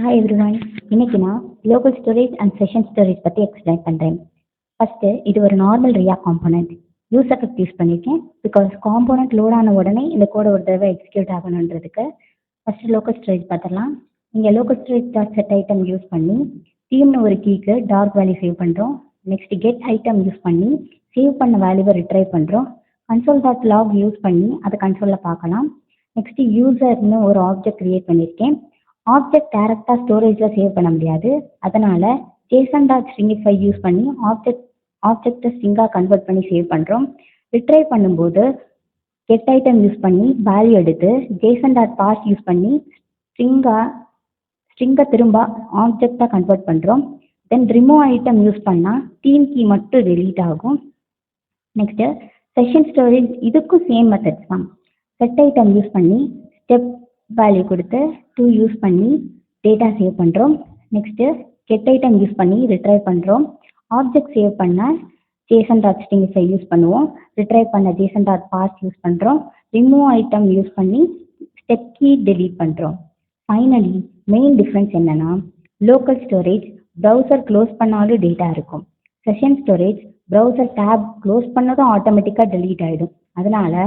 Hi everyone. இன்னைக்கு நான் local storage and session storage பத்தி explain பண்றேன். First, இது ஒரு நார்மல் ரியா காம்போனன்ட். யூஸ் எஃபெக்ட் யூஸ் பண்ணியிருக்கேன் பிகாஸ் காம்போனன்ட் லோட் ஆன உடனே இந்த கோடை ஒரு தடவை எக்ஸிக்யூட் ஆகணுன்றதுக்கு. ஃபர்ஸ்ட் லோக்கல் ஸ்டோரேஜ் பார்த்துடலாம். இங்கே local storage dot set item use பண்ணி டீம்னு ஒரு கீக்கு டார்க் வேல்யூ சேவ் பண்ணுறோம். நெக்ஸ்ட் கெட் ஐட்டம் யூஸ் பண்ணி சேவ் பண்ண வேல்யூவை ரிட்ரைவ் பண்ணுறோம். கன்சோல் டாட் லாக் யூஸ் பண்ணி அதை கன்சோலில் பார்க்கலாம். நெக்ஸ்ட் யூசர்னு ஒரு ஆப்ஜெக்ட் கிரியேட் பண்ணியிருக்கேன். ஆப்ஜெக்ட் டேரெக்டாக ஸ்டோரேஜில் சேவ் பண்ண முடியாது, அதனால் ஜேசன் டாட் ஸ்ட்ரிங்கிஃபை யூஸ் பண்ணி ஆப்ஜெக்டை ஸ்ட்ரிங்காக கன்வெர்ட் பண்ணி சேவ் பண்ணுறோம். ரிட்ரைவ் பண்ணும்போது கெட் ஐட்டம் யூஸ் பண்ணி வேல்யூ எடுத்து ஜேசன் டாட் பாஸ் யூஸ் பண்ணி ஸ்ட்ரிங்கை திரும்ப ஆப்ஜெக்டாக கன்வெர்ட் பண்ணுறோம். தென் ரிமூவ் ஐட்டம் யூஸ் பண்ணால் தீம் கீ மட்டும் டெலீட் ஆகும். நெக்ஸ்ட்டு செஷன் ஸ்டோரேஜ், இதுக்கும் சேம் மெத்தட்ஸ் தான். செட் ஐட்டம் யூஸ் பண்ணி ஸ்டெப் வேல்யூ கொடுத்து 2 யூஸ் பண்ணி டேட்டா சேவ் பண்ணுறோம். நெக்ஸ்ட்டு கெட் ஐட்டம் யூஸ் பண்ணி ரிட்ரைவ் பண்ணுறோம். ஆப்ஜெக்ட் சேவ் பண்ண ஜேசன் டாட் ஸ்ட்ரிங்கிஃபை யூஸ் பண்ணுவோம். ரிட்ரைவ் பண்ண ஜேசன் டாட் பாஸ் யூஸ் பண்ணுறோம். ரிமூவ் ஐட்டம் யூஸ் பண்ணி ஸ்டெப் கீ டெலீட் பண்ணுறோம். ஃபைனலி மெயின் டிஃப்ரென்ஸ் என்னென்னா, லோக்கல் ஸ்டோரேஜ் ப்ரௌசர் க்ளோஸ் பண்ணாலும் டேட்டா இருக்கும். Session storage browser tab close பண்ணதும் ஆட்டோமேட்டிக்காக டெலீட் ஆகிடும். அதனால்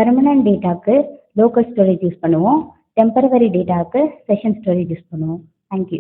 பெர்மனன்ட் டேட்டாவுக்கு லோக்கல் ஸ்டோரேஜ் யூஸ் பண்ணுவோம், டெம்பரவரி டேட்டாவுக்கு செஷன் ஸ்டோரேஜ் யூஸ் பண்ணுவோம். தேங்க்யூ.